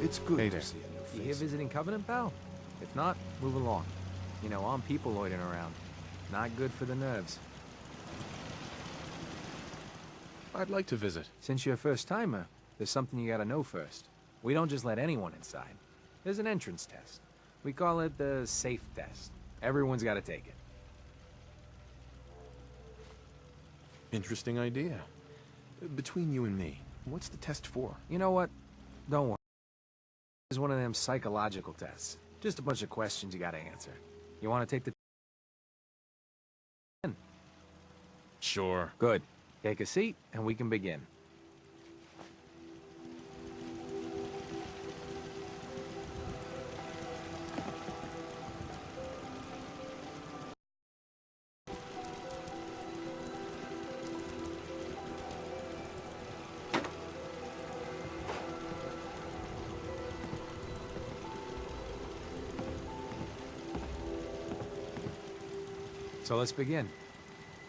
It's good Hey to there. see a new face. You here visiting Covenant, pal? If not, move along. You know, I'm people loitering around. Not good for the nerves. I'd like to visit. Since you're a first-timer, there's something you gotta know first. We don't just let anyone inside. There's an entrance test. We call it the safe test. Everyone's gotta take it. Interesting idea. Between you and me, what's the test for? You know what? Don't worry. It's one of them psychological tests. Just a bunch of questions you gotta answer. You wanna take the... Sure. Good. Take a seat, and we can begin. So let's begin.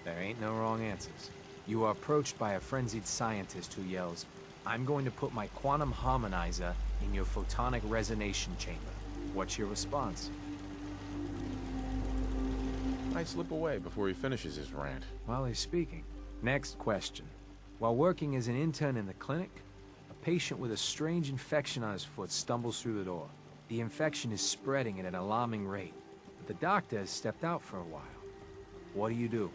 There ain't no wrong answers. You are approached by a frenzied scientist who yells, "I'm going to put my quantum harmonizer in your photonic resonation chamber." What's your response? I'd slip away before he finishes his rant. While he's speaking. Next question. While working as an intern in the clinic, a patient with a strange infection on his foot stumbles through the door. The infection is spreading at an alarming rate, but the doctor has stepped out for a while. What do you do?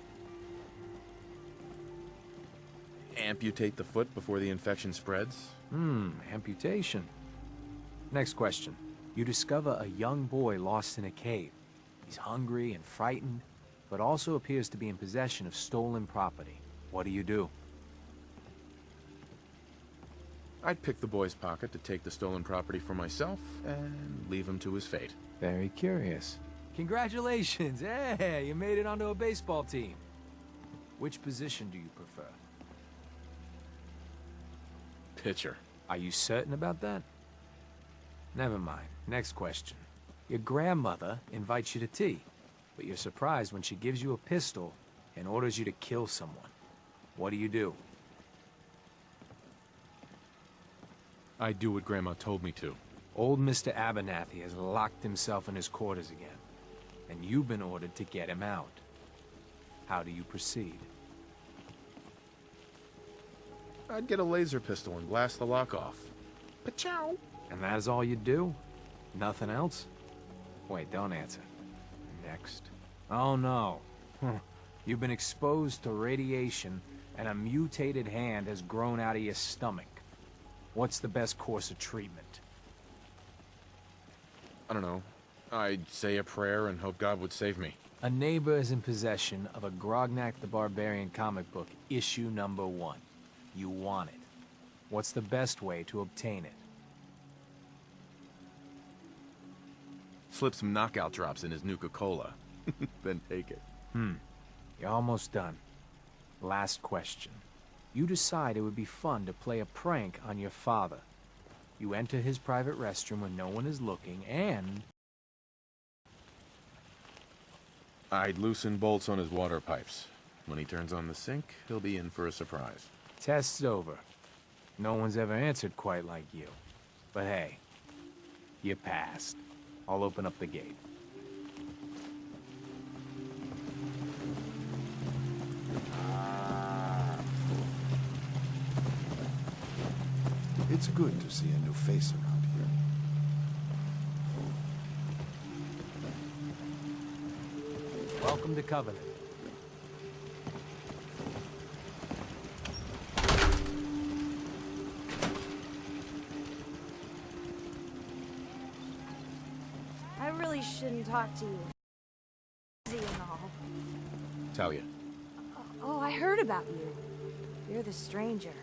Amputate the foot before the infection spreads? Amputation. Next question. You discover a young boy lost in a cave. He's hungry and frightened, but also appears to be in possession of stolen property. What do you do? I'd pick the boy's pocket to take the stolen property for myself and leave him to his fate. Very curious. Congratulations! Hey, you made it onto a baseball team. Which position do you prefer? Pitcher. Are you certain about that? Never mind. Next question. Your grandmother invites you to tea, but you're surprised when she gives you a pistol and orders you to kill someone. What do you do? I do what Grandma told me to. Old Mr. Abernathy has locked himself in his quarters again, and you've been ordered to get him out. How do you proceed? I'd get a laser pistol and blast the lock off. Pa-chow! And that is all you do? Nothing else? Wait, don't answer. Next. Oh no. You've been exposed to radiation, and a mutated hand has grown out of your stomach. What's the best course of treatment? I don't know. I'd say a prayer and hope God would save me. A neighbor is in possession of a Grognak the Barbarian comic book, issue number 1. You want it. What's the best way to obtain it? Slip some knockout drops in his Nuka-Cola. Then take it. You're almost done. Last question. You decide it would be fun to play a prank on your father. You enter his private restroom when no one is looking, and... I'd loosen bolts on his water pipes. When he turns on the sink, he'll be in for a surprise. Test's over. No one's ever answered quite like you. But hey, you passed. I'll open up the gate. It's good to see a new face around here. Welcome to Covenant. I really shouldn't talk to you. Busy and all. Talia. Oh, I heard about you. You're the stranger.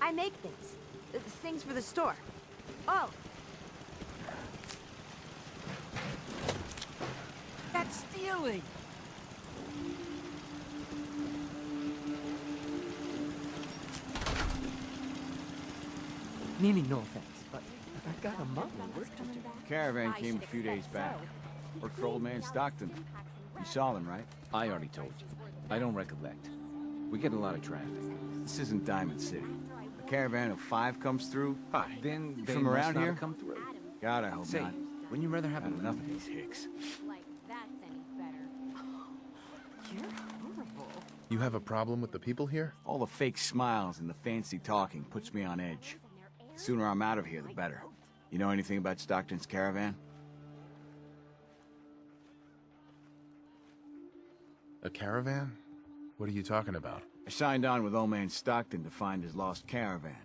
I make things. Things for the store. Oh. That's stealing! Meaning no offense, but I got a mountain of work to do. Caravan came a few days back. Worked for old man Stockton. You saw them, right? I already told you. I don't recollect. We get a lot of traffic. This isn't Diamond City. The caravan of 5 comes through, Then they from must around not here? have come through. God, I hope Say, not. wouldn't you rather have Had enough of these hicks. Like that's any better. You're horrible. You have a problem with the people here? All the fake smiles and the fancy talking puts me on edge. The sooner I'm out of here, the better. You know anything about Stockton's caravan? A caravan? What are you talking about? I signed on with old man Stockton to find his lost caravan.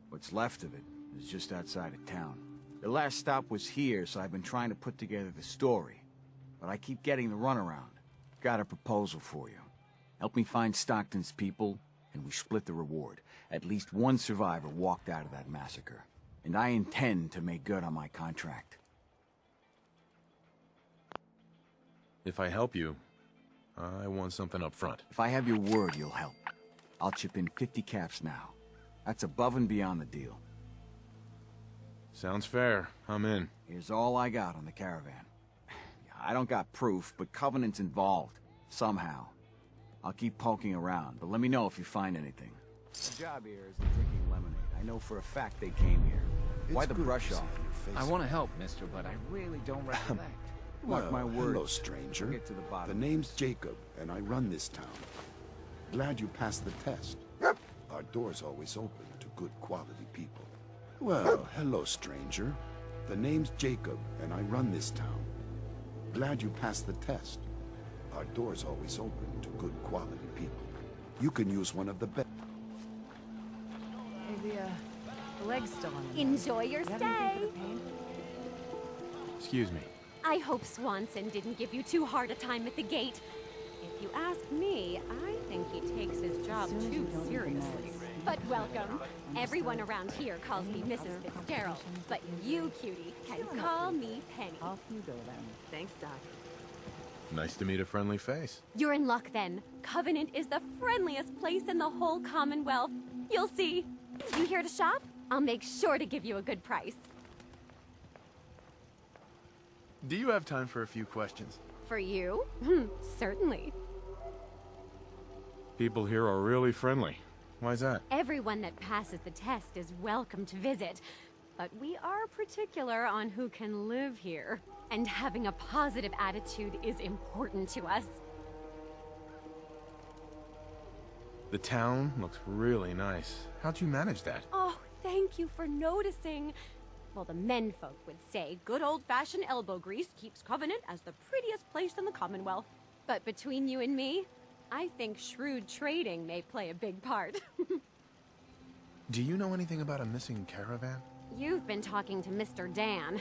What's left of it is just outside of town. The last stop was here, so I've been trying to put together the story. But I keep getting the runaround. Got a proposal for you. Help me find Stockton's people, and we split the reward. At least one survivor walked out of that massacre. And I intend to make good on my contract. If I help you, I want something up front. If I have your word, you'll help. I'll chip in 50 caps now. That's above and beyond the deal. Sounds fair. I'm in. Here's all I got on the caravan. I don't got proof, but Covenant's involved. Somehow. I'll keep poking around, but let me know if you find anything. The job here isn't drinking lemonade. I know for a fact they came here. Why the good brush to see off? a new face I want to help, mister, but I really don't recollect. Mark my words. Hello, stranger. We'll get to the bottom. The name's Jacob, and I run this town. Glad you passed the test. Our door's always open to good quality people. Well, hello, stranger. The name's Jacob, and I run this town. Glad you passed the test. Our door's always open to good quality people. You can use one of the best. Hey, the leg's still on. Enjoy your You have anything stay. for the pain? Excuse me. I hope Swanson didn't give you too hard a time at the gate. If you ask me, I think he takes his job Soon as you too don't get seriously. meds. But welcome. Everyone around here calls me Mrs. Fitzgerald, but you, cutie, can call me Penny. Off you go then. Thanks, Doc. Nice to meet a friendly face. You're in luck then. Covenant is the friendliest place in the whole Commonwealth. You'll see. You here to shop? I'll make sure to give you a good price. Do you have time for a few questions? For you? Certainly. People here are really friendly. Why's that? Everyone that passes the test is welcome to visit, but we are particular on who can live here. And having a positive attitude is important to us. The town looks really nice. How'd you manage that? Oh, thank you for noticing. Well, the menfolk would say good old-fashioned elbow grease keeps Covenant as the prettiest place in the Commonwealth. But between you and me, I think shrewd trading may play a big part. Do you know anything about a missing caravan? You've been talking to Mr. Dan.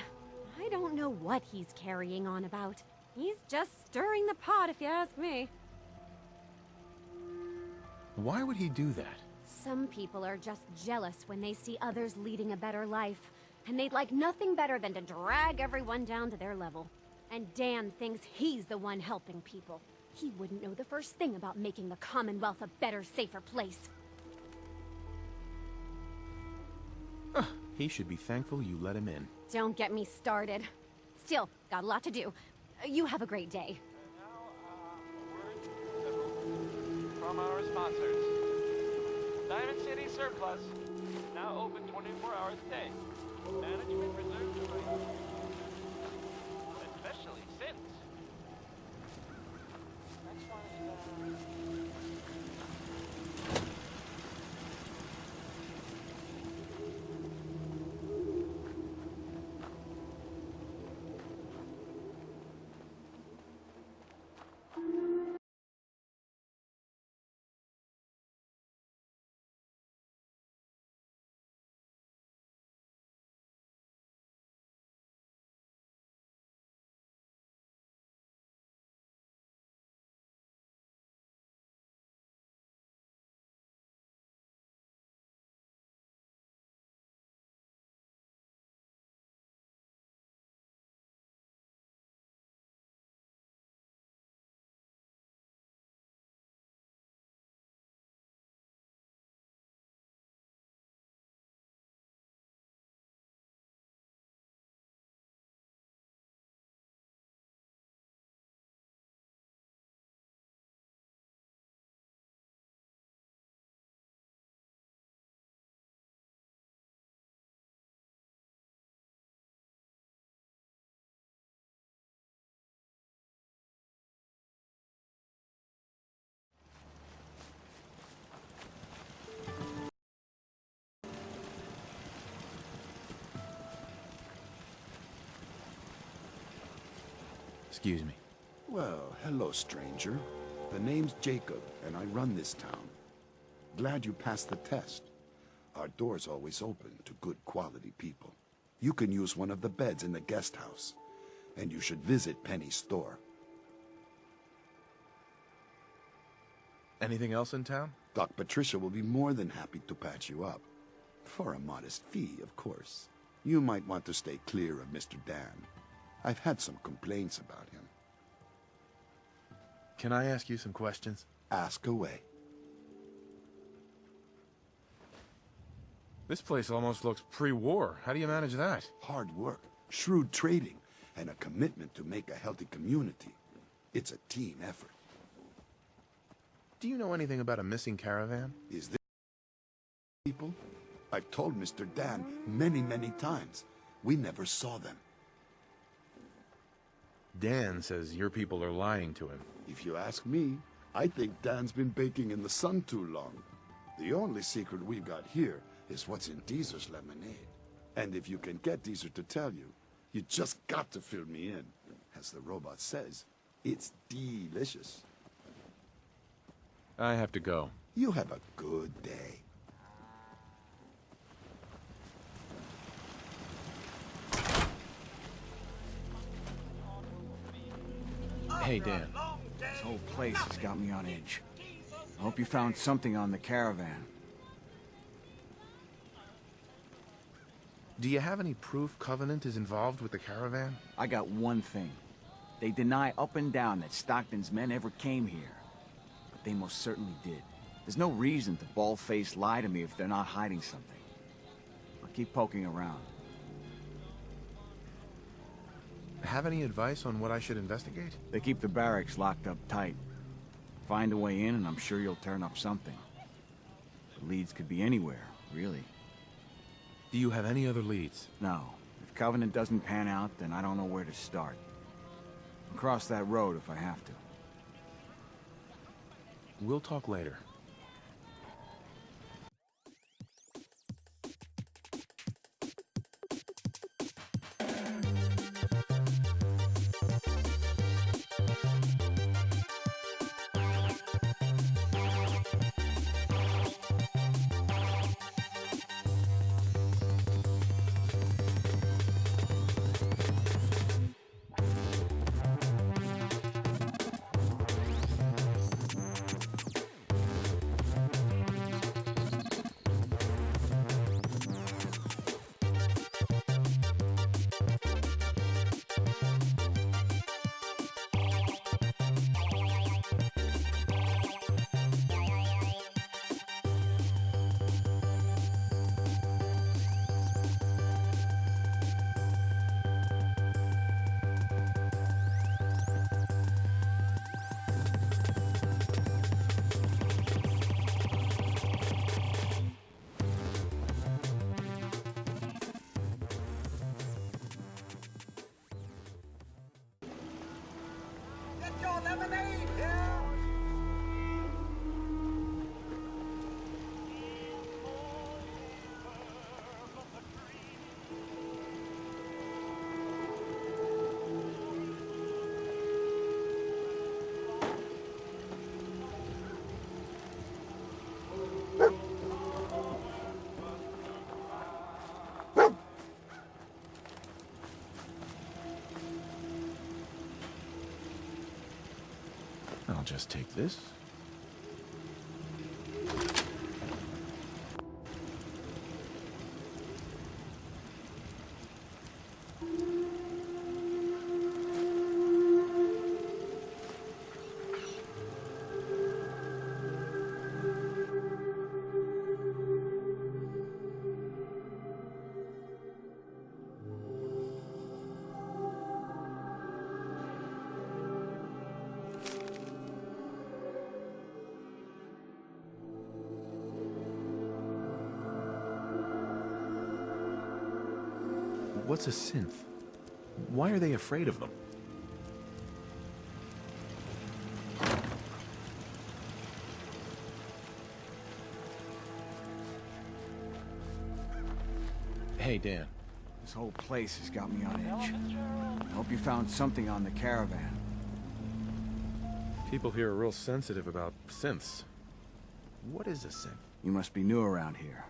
I don't know what he's carrying on about. He's just stirring the pot, if you ask me. Why would he do that? Some people are just jealous when they see others leading a better life. And they'd like nothing better than to drag everyone down to their level. And Dan thinks he's the one helping people. He wouldn't know the first thing about making the Commonwealth a better, safer place. He should be thankful you let him in. Don't get me started. Still, got a lot to do. You have a great day. From our sponsors. Diamond City Surplus, now open 24 hours a day. Management reserves the right. Especially since. Next one is, Excuse me. Well, hello, stranger. The name's Jacob, and I run this town. Glad you passed the test. Our door's always open to good quality people. You can use one of the beds in the guest house, and you should visit Penny's store. Anything else in town? Doc Patricia will be more than happy to patch you up. For a modest fee, of course. You might want to stay clear of Mr. Dan. I've had some complaints about him. Can I ask you some questions? Ask away. This place almost looks pre-war. How do you manage that? Hard work, shrewd trading, and a commitment to make a healthy community. It's a team effort. Do you know anything about a missing caravan? Is this people? I've told Mr. Dan many times. We never saw them. Dan says your people are lying to him. If you ask me, I think Dan's been baking in the sun too long. The only secret we've got here is what's in Deezer's lemonade. And if you can get Deezer to tell you, you just got to fill me in. As the robot says, it's delicious. I have to go. You have a good day. Hey, Dan. This whole place has got me on edge. I hope you found something on the caravan. Do you have any proof Covenant is involved with the caravan? I got one thing. They deny up and down that Stockton's men ever came here. But they most certainly did. There's no reason to bald-faced lie to me if they're not hiding something. I'll keep poking around. Have any advice on what I should investigate? They keep the barracks locked up tight. Find a way in and I'm sure you'll turn up something. The leads could be anywhere, really. Do you have any other leads? No. If Covenant doesn't pan out, then I don't know where to start. I'll cross that road if I have to. We'll talk later. I'll just take this. What's a synth? Why are they afraid of them? Hey, Dan. This whole place has got me on edge. I hope you found something on the caravan. People here are real sensitive about synths. What is a synth? You must be new around here.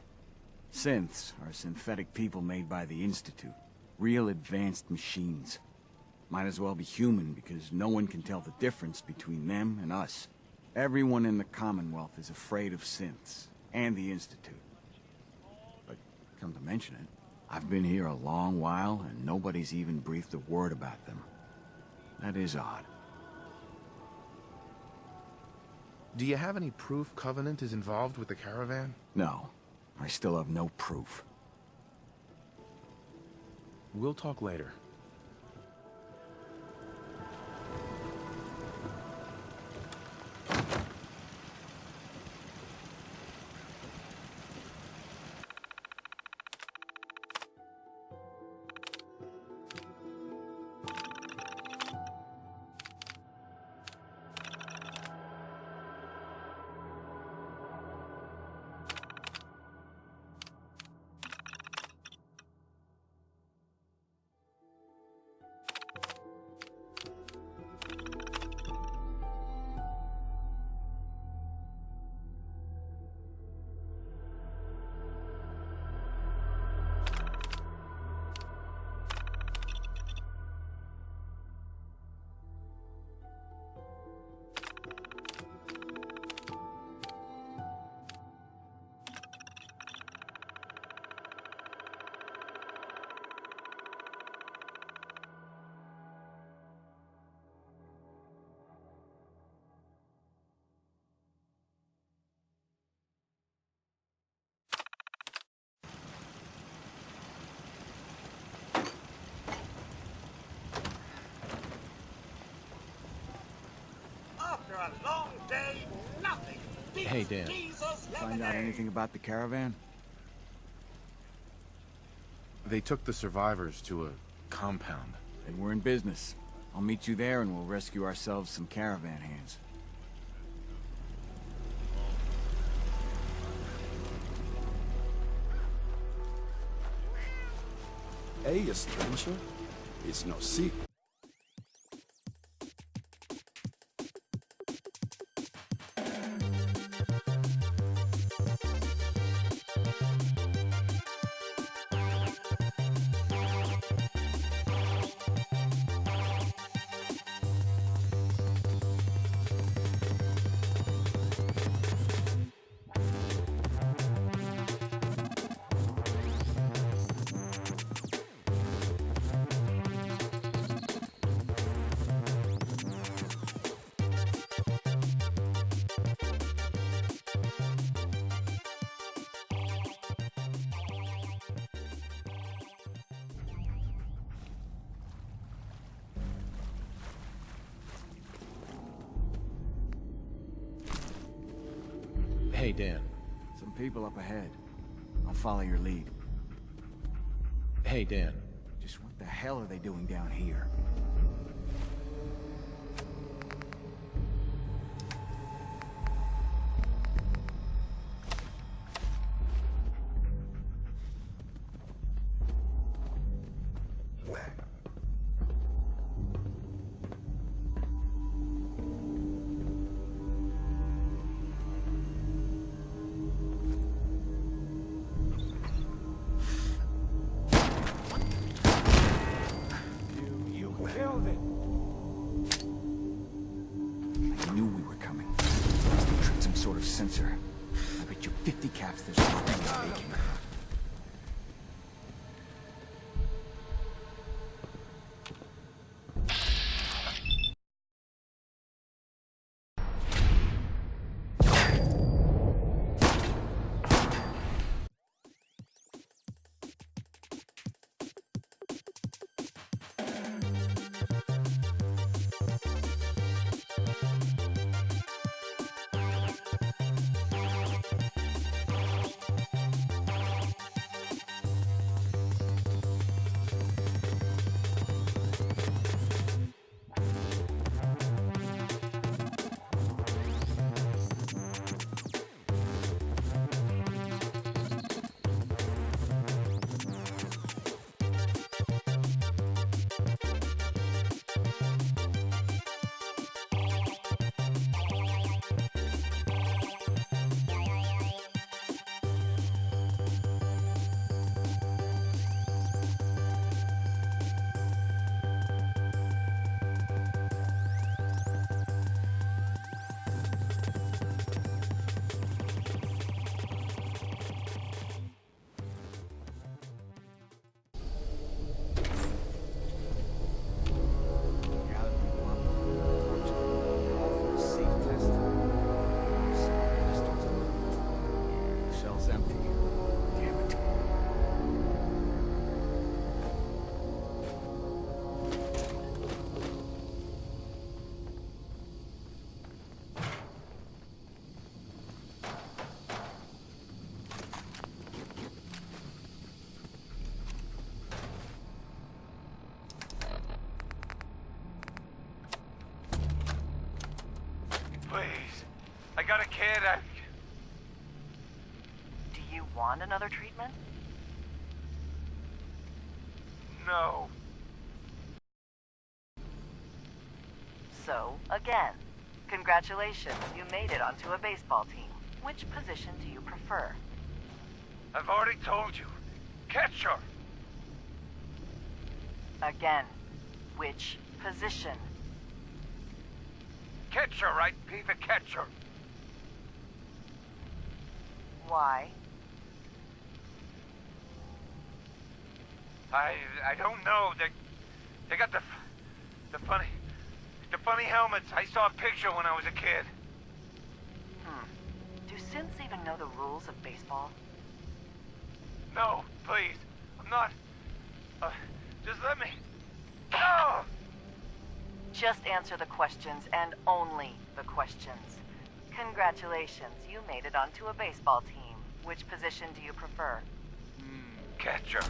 Synths are synthetic people made by the Institute. Real advanced machines. Might as well be human because no one can tell the difference between them and us. Everyone in the Commonwealth is afraid of synths and the Institute. But come to mention it, I've been here a long while and nobody's even breathed a word about them. That is odd. Do you have any proof Covenant is involved with the caravan? No, I still have no proof. We'll talk later. After a long day, nothing. Hey, Dan. Find out anything about the caravan? They took the survivors to a compound. Then we're in business. I'll meet you there and we'll rescue ourselves some caravan hands. Hey, stranger. It's no secret. Hey, Dan. Some people up ahead. I'll follow your lead. Hey, Dan. Just what the hell are they doing down here? Sensor. I bet you 50 caps there's nothing where they came from. want another treatment? No. So, again, congratulations, you made it onto a baseball team. Which position do you prefer? I've already told you. Catcher! Again, which position? Catcher, right? Be the catcher. Why? I don't know. They got the funny helmets. I saw a picture when I was a kid. Do synths even know the rules of baseball? No, please. I'm not. Just let me. No! Just answer the questions, and only the questions. Congratulations, you made it onto a baseball team. Which position do you prefer? Catcher.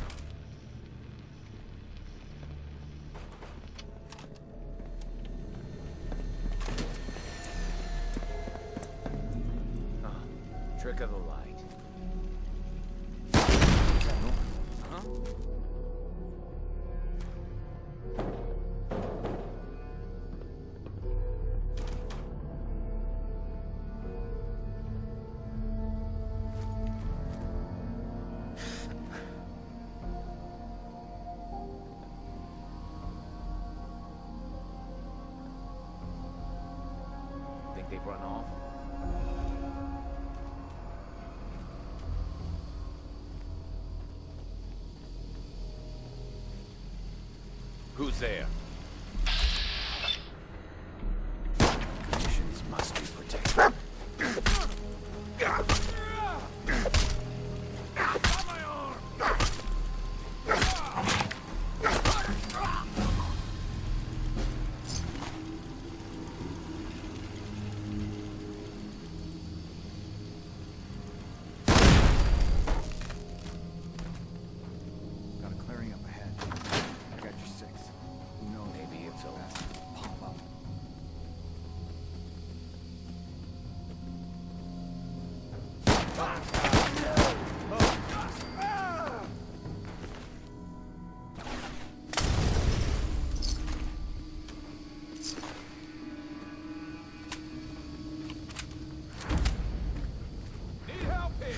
Trick of the light. Huh? Think they've run off? Who's there? Missions must be protected. Got a clearing up ahead. I got your six. Who knows? Maybe it's over. Pop up. Need help here!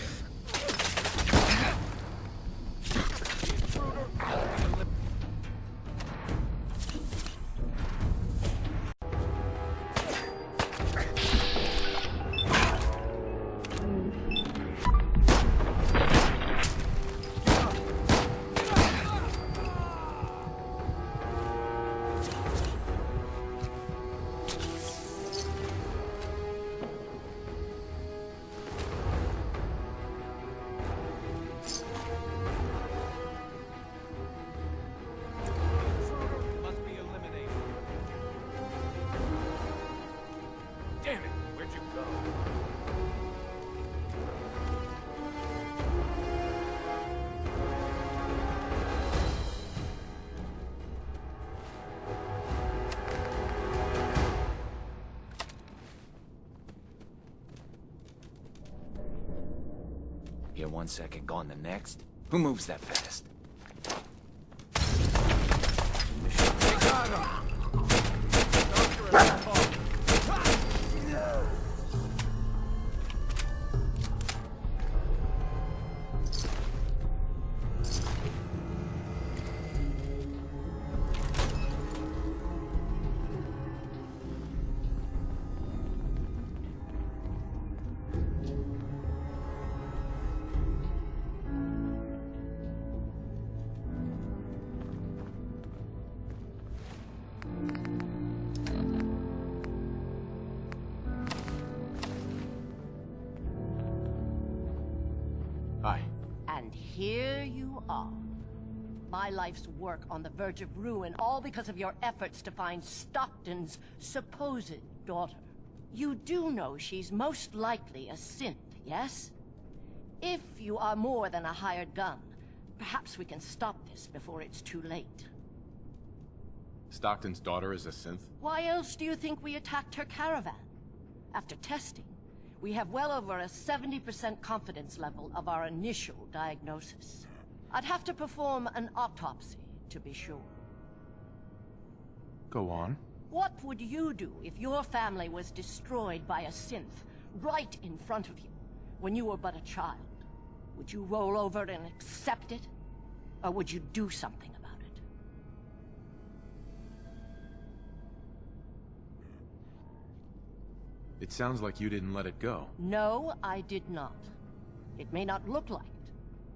Must be eliminated. Damn it! Where'd you go? Here 1 second, gone the next. Who moves that fast? Hi. And here you are. My life's work on the verge of ruin, all because of your efforts to find Stockton's supposed daughter. You do know she's most likely a synth, yes? If you are more than a hired gun, perhaps we can stop this before it's too late. Stockton's daughter is a synth? Why else do you think we attacked her caravan? After testing, We have well over a 70% confidence level of our initial diagnosis. I'd have to perform an autopsy to be sure. Go on. What would you do if your family was destroyed by a synth right in front of you when you were but a child? Would you roll over and accept it? Or would you do something about it? It sounds like you didn't let it go. No, I did not. It may not look like it,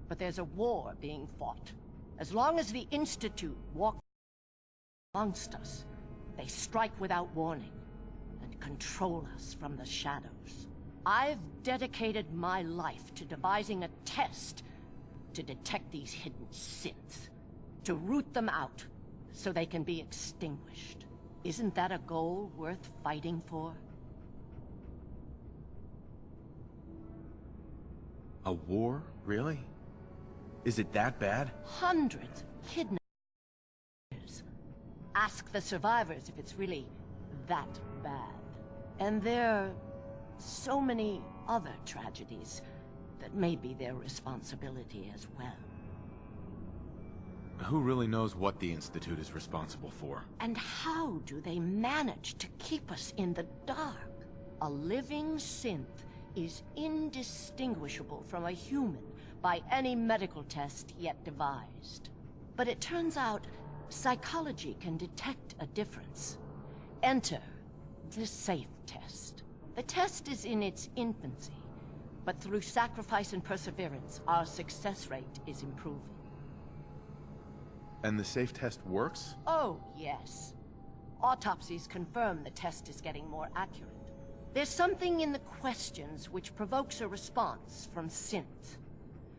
but there's a war being fought. As long as the Institute walks amongst us, they strike without warning and control us from the shadows. I've dedicated my life to devising a test to detect these hidden synths, to root them out so they can be extinguished. Isn't that a goal worth fighting for? A war? Really? Is it that bad? Hundreds of kidnappers. Ask the survivors if it's really that bad. And there are so many other tragedies that may be their responsibility as well. Who really knows what the Institute is responsible for? And how do they manage to keep us in the dark? A living synth is indistinguishable from a human by any medical test yet devised. But it turns out psychology can detect a difference. Enter the SAFE test. The test is in its infancy, but through sacrifice and perseverance, our success rate is improving. And the SAFE test works? Oh, yes. Autopsies confirm the test is getting more accurate. There's something in the questions which provokes a response from synths,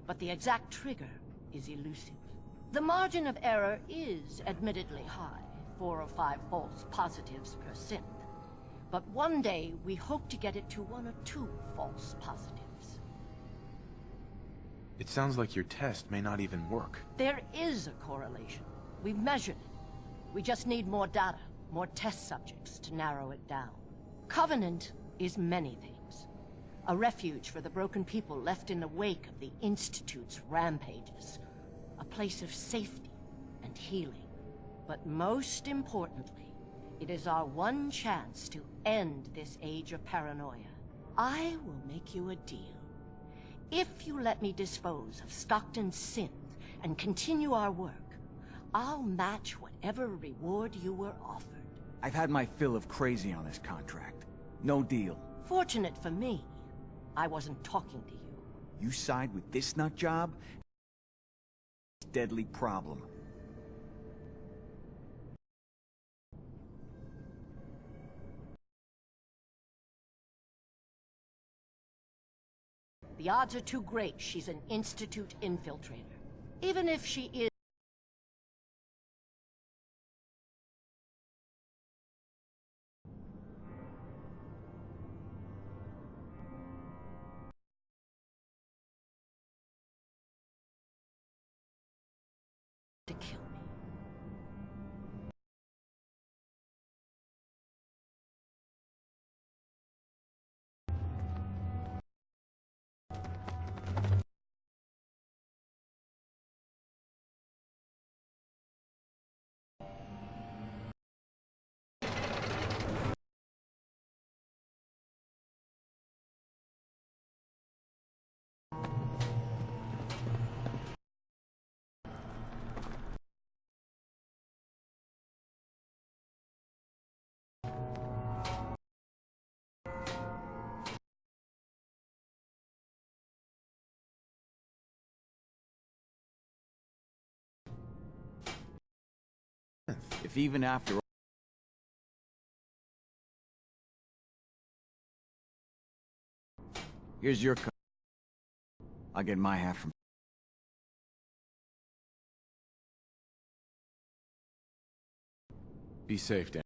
but the exact trigger is elusive. The margin of error is admittedly high, 4 or 5 false positives per synth. But one day, we hope to get it to 1 or 2 false positives. It sounds like your test may not even work. There is a correlation. We've measured it. We just need more data, more test subjects to narrow it down. Covenant is many things. A refuge for the broken people left in the wake of the Institute's rampages. A place of safety and healing. But most importantly, it is our one chance to end this age of paranoia. I will make you a deal. If you let me dispose of Stockton's synth and continue our work, I'll match whatever reward you were offered. I've had my fill of crazy on this contract. No deal. Fortunate for me, I wasn't talking to you. You side with this nut job? Deadly problem. The odds are too great she's an Institute infiltrator. Even if she is... to kill me. If even after all... Here's your cut. I'll get my half from... Be safe, Dan.